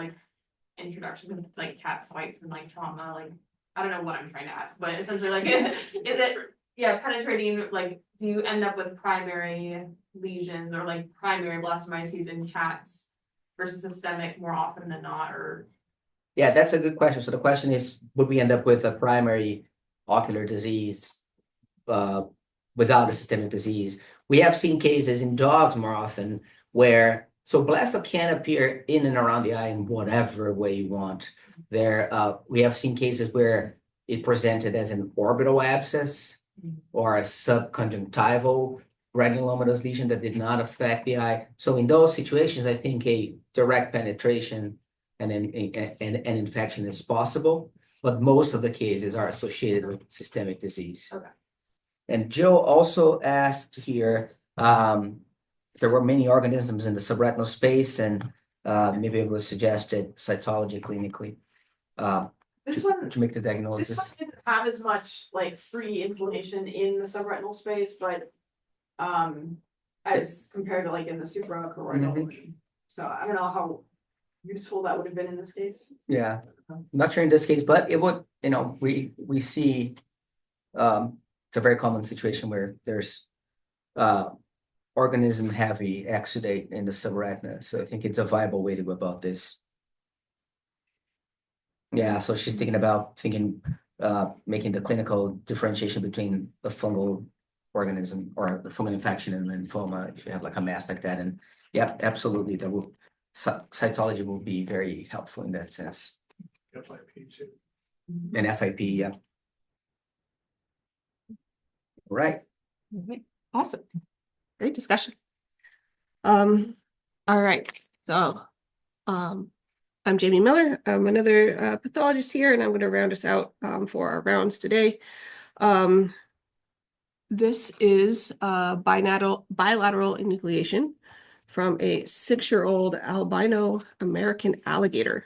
introduction to cat swipes and trauma? I don't know what I'm trying to ask, but essentially is it penetrating, do you end up with primary lesions or primary blastomyces in cats versus systemic more often than not? Or yeah, that's a good question. So the question is, would we end up with a primary ocular disease without a systemic disease? We have seen cases in dogs more often where, so blasto can appear in and around the eye in whatever way you want. We have seen cases where it presented as an orbital abscess or a subconjunctival granulomatous lesion that did not affect the eye. So in those situations, I think a direct penetration and an infection is possible, but most of the cases are associated with systemic disease. Okay. And Joe also asked here if there were many organisms in the subretinal space, and maybe able to suggest cytology clinically This one, to make the diagnosis. this one didn't have as much free inflammation in the subretinal space, but as compared to in the suprachoroidal. So I don't know how useful that would have been in this case. Yeah, not sure in this case, but it would, we see it's a very common situation where there's organism heavy exudate in the subretina. So I think it's a viable way to go about this. Yeah, so she's thinking making the clinical differentiation between the fungal organism or the fungal infection and lymphoma if you have a mass like that. And yeah, absolutely, cytology will be very helpful in that sense. FIP too. And FIP, yeah. Right. Awesome. Great discussion. All right. So, I'm Jamie Miller. I'm another pathologist here, and I'm going to round us out for our rounds today. This is bilateral enucleation from a 6-year-old albino American alligator.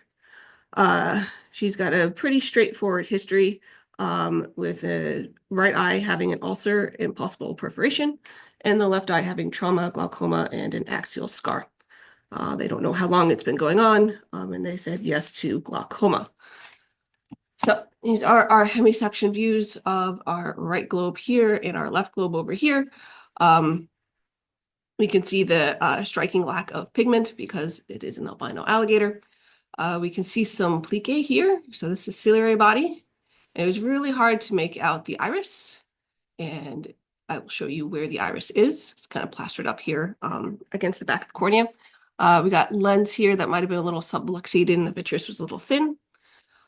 She's got a pretty straightforward history with a right eye having an ulcer and possible perforation, and the left eye having trauma, glaucoma, and an axial scar. They don't know how long it's been going on, and they said yes to glaucoma. So these are our hemisection views of our right globe here and our left globe over here. We can see the striking lack of pigment because it is an albino alligator. We can see some plicae here. So this is ciliary body. And it was really hard to make out the iris. And I will show you where the iris is. It's kind of plastered up here against the back of the cornea. We got lens here that might have been a little subluxated and the vitreous was a little thin.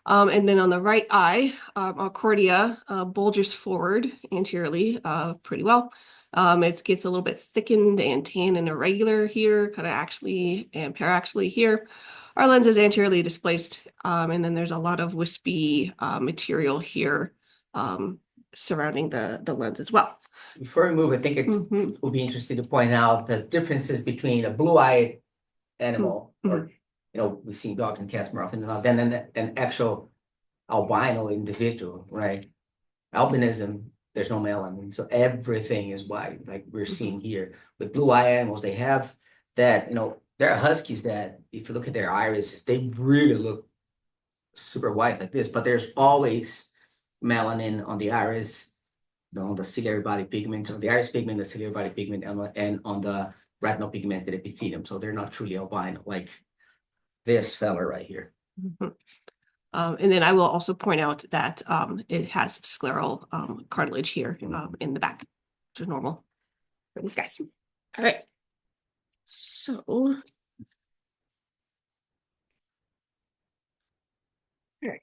And then on the right eye, our cornea bulges forward anteriorly pretty well. It gets a little bit thickened and tan and irregular here, kind of axially and paraxially here. Our lens is anteriorly displaced, and then there's a lot of wispy material here surrounding the lens as well. Before we move, I think it will be interesting to point out the differences between a blue-eyed animal, or we see dogs and cats more often than an actual albino individual, right? Albinism, there's no melanin, so everything is white, like we're seeing here. With blue-eyed animals, they have that, there are huskies that, if you look at their irises, they really look super white like this, but there's always melanin on the iris, on the ciliary body pigment, on the iris pigment, the ciliary body pigment, and on the retinal pigmented epithelium. So they're not truly albino, like this fella right here. And then I will also point out that it has scleral cartilage here in the back, which is normal for these guys. All right. So, all right.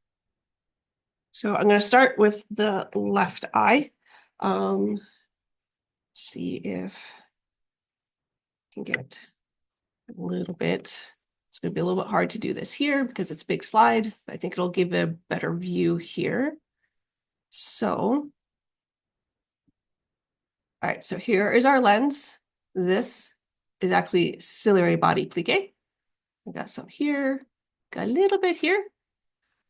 So I'm going to start with the left eye. See if I can get a little bit. It's going to be a little bit hard to do this here because it's a big slide, but I think it'll give a better view here. So, all right, so here is our lens. This is actually ciliary body plique. We got some here, got a little bit here,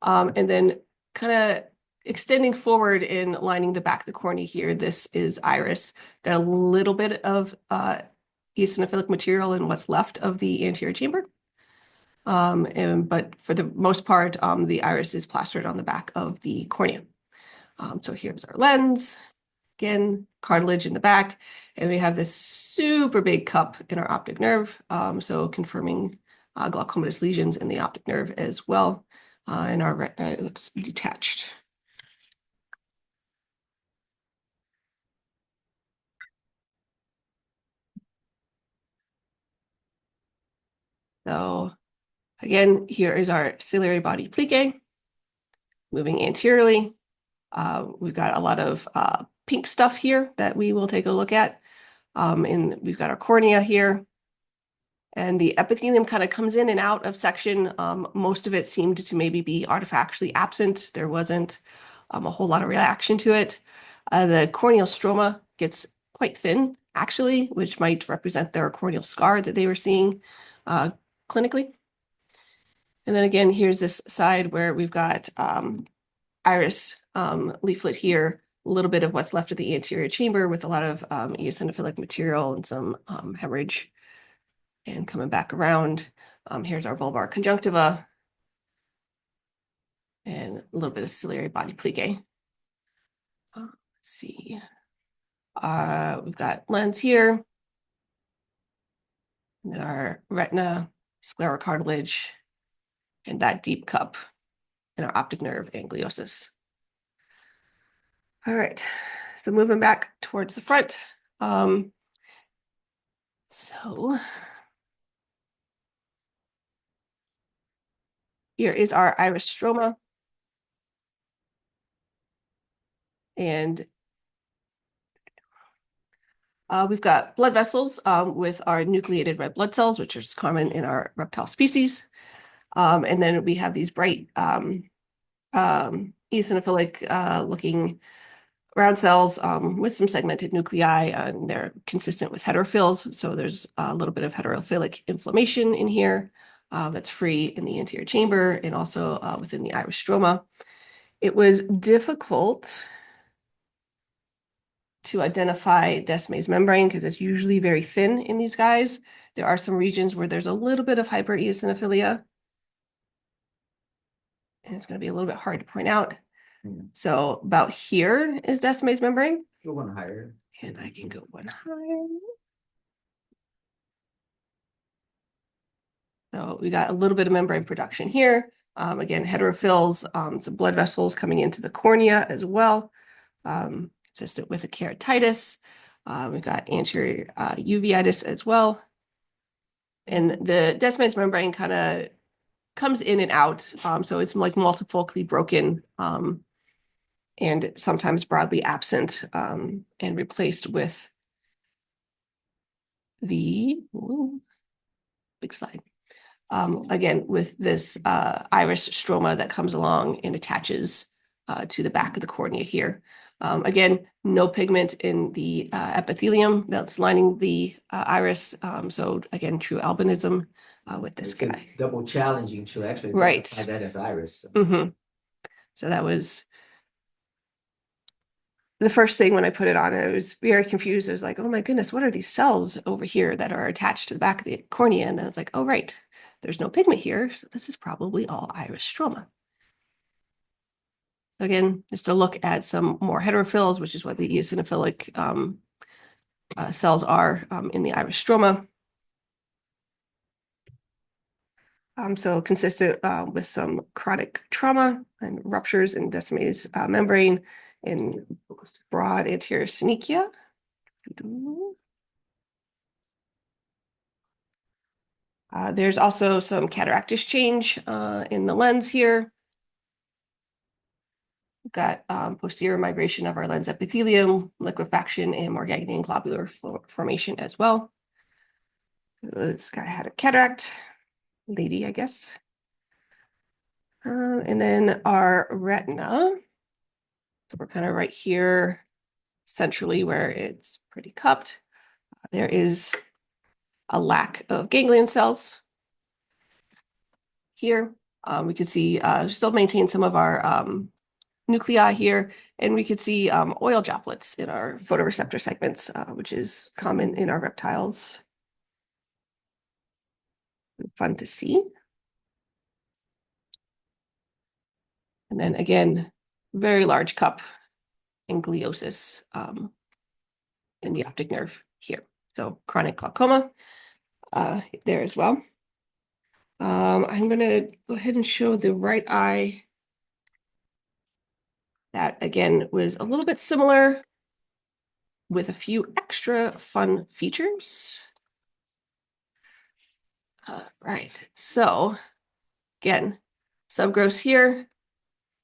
and then kind of extending forward and lining the back of the cornea here. This is iris. Got a little bit of eosinophilic material in what's left of the anterior chamber. But for the most part, the iris is plastered on the back of the cornea. So here's our lens. Again, cartilage in the back, and we have this super big cup in our optic nerve, so confirming glaucomatous lesions in the optic nerve as well. And our retina, it looks detached. So again, here is our ciliary body plique. Moving anteriorly, we've got a lot of pink stuff here that we will take a look at. And we've got our cornea here. And the epithelium kind of comes in and out of section. Most of it seemed to maybe be artifactually absent. There wasn't a whole lot of reaction to it. The corneal stroma gets quite thin, actually, which might represent their corneal scar that they were seeing clinically. And then again, here's this side where we've got iris leaflet here, a little bit of what's left of the anterior chamber with a lot of eosinophilic material and some hemorrhage. And coming back around, here's our bulbar conjunctiva and a little bit of ciliary body plique. Let's see. We've got lens here, and then our retina, scleral cartilage, and that deep cup in our optic nerve angliosis. All right, so moving back towards the front. Here is our iris stroma. And we've got blood vessels with our nucleated red blood cells, which is common in our reptile species. And then we have these bright eosinophilic looking round cells with some segmented nuclei, and they're consistent with heterophils. So there's a little bit of heterophilic inflammation in here that's free in the anterior chamber and also within the iris stroma. It was difficult to identify Descemet's membrane because it's usually very thin in these guys. There are some regions where there's a little bit of hypereosinophilia. And it's going to be a little bit hard to point out. So about here is Descemet's membrane. Go one higher. And I can go one higher. So we got a little bit of membrane production here. Again, heterophils, some blood vessels coming into the cornea as well, consistent with the keratitis. We've got anterior uveitis as well. And the descemet's membrane kind of comes in and out. So it's like multifocally broken and sometimes broadly absent and replaced with the big slide. Again, with this iris stroma that comes along and attaches to the back of the cornea here. Again, no pigment in the epithelium that's lining the iris. So again, true albinism with this It's a guy. double challenging to actually Right. identify that as iris. So that was the first thing when I put it on. I was very confused. I was like, oh my goodness, what are these cells over here that are attached to the back of the cornea? And then I was like, oh, right, there's no pigment here. So this is probably all iris stroma. Again, just to look at some more heterophils, which is what the eosinophilic cells are in the iris stroma. So consistent with some chronic trauma and ruptures in Descemet's membrane in broad anterior synechia. There's also some cataractus change in the lens here. We've got posterior migration of our lens epithelium, liquefaction, and more ganglion globular formation as well. This guy had a cataract, lady, I guess. And then our retina. So we're kind of right here centrally where it's pretty cupped. There is a lack of ganglion cells here. We can see still maintain some of our nuclei here, and we could see oil droplets in our photoreceptor segments, which is common in our reptiles. Fun to see. And then again, very large cup and gliosis in the optic nerve here. So chronic glaucoma there as well. I'm going to go ahead and show the right eye. That again was a little bit similar with a few extra fun features. Right, so again, subgross here.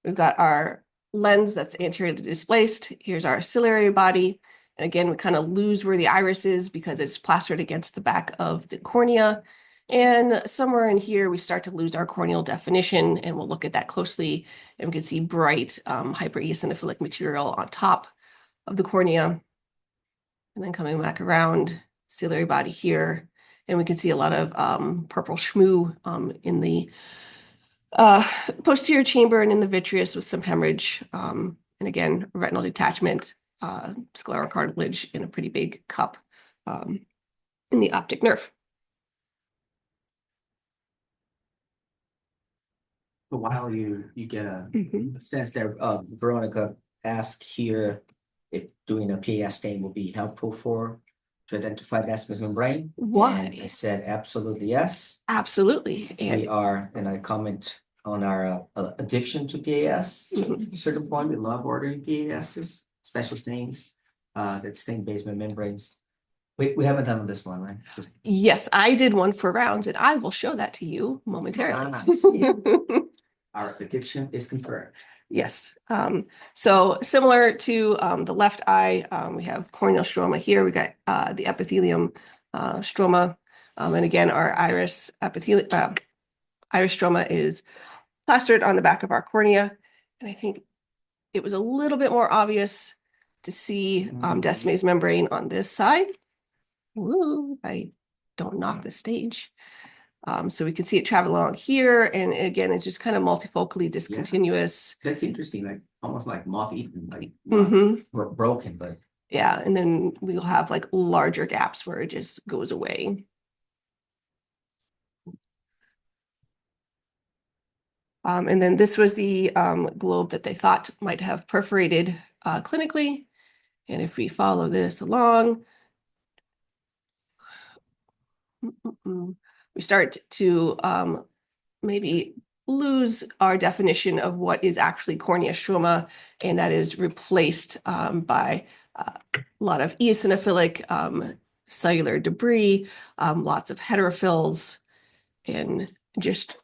We've got our lens that's anteriorly displaced. Here's our ciliary body. And again, we kind of lose where the iris is because it's plastered against the back of the cornea. And somewhere in here, we start to lose our corneal definition, and we'll look at that closely. And we can see bright hypereosinophilic material on top of the cornea. And then coming back around, ciliary body here. And we can see a lot of purple schmoo in the posterior chamber and in the vitreous with some hemorrhage. And again, retinal detachment, scleral cartilage in a pretty big cup in the optic nerve. So while you get a sense there, Veronica asked here if doing a PAS stain will be helpful to identify Descemet's membrane. Why? And I said absolutely yes. Absolutely. And We are, and I comment on our addiction to PAS. To a certain point, we love ordering PASs, special stains that stain basement membranes. We haven't done this one, right? Just yes, I did one for rounds, and I will show that to you momentarily. our addiction is confirmed. Yes. So similar to the left eye, we have corneal stroma here. We got the epithelium stroma. And again, our iris epithelium, iris stroma is plastered on the back of our cornea. And I think it was a little bit more obvious to see Descemet's membrane on this side. Woo, I don't knock the stage. So we can see it travel along here. And again, it's just kind of multifocally discontinuous. That's interesting, like almost like moth-eaten, like we're broken, but yeah. And then we'll have like larger gaps where it just goes away. And then this was the globe that they thought might have perforated clinically. And if we follow this along, we start to maybe lose our definition of what is actually cornea stroma, and that is replaced by lot of eosinophilic cellular debris, lots of heterophils, and just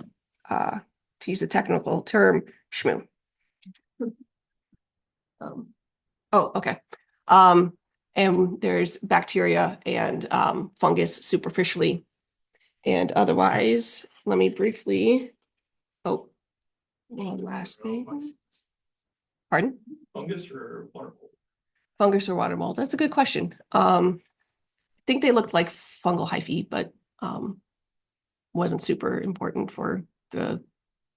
to use a technical term, shmoo. Oh, okay. And there's bacteria and fungus superficially. And otherwise, let me briefly, oh, one last thing. Pardon? Fungus or water mold? Fungus or water mold? That's a good question. I think they looked like fungal hyphae, but wasn't super important for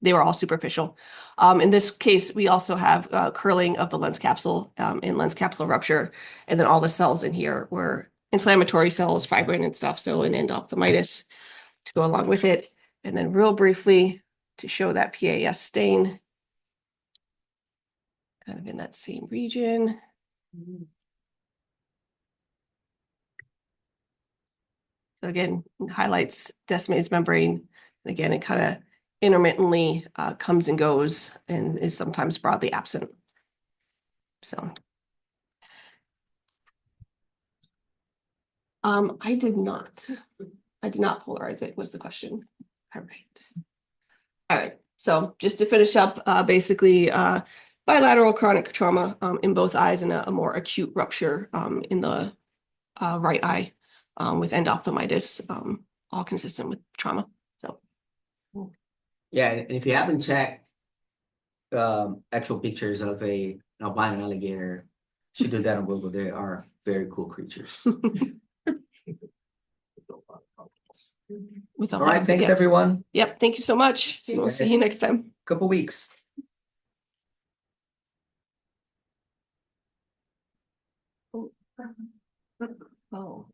they were all superficial. In this case, we also have curling of the lens capsule and lens capsule rupture. And then all the cells in here were inflammatory cells, fibrin and stuff. So an endophthalmitis to go along with it. And then real briefly to show that PAS stain, kind of in that same region. So again, highlights Descemet's membrane. Again, it kind of intermittently comes and goes and is sometimes broadly absent. So I did not polarize it, was the question. All right. So just to finish up, basically bilateral chronic trauma in both eyes and a more acute rupture in the right eye with endophthalmitis, all consistent with trauma. So Yeah, and if you haven't checked actual pictures of an albino alligator, you should do that on Google. They are very cool creatures. with a All lot right, of thanks baguettes. everyone. Yep, thank you so much. See you We'll guys. see you next time. Couple weeks. Oh.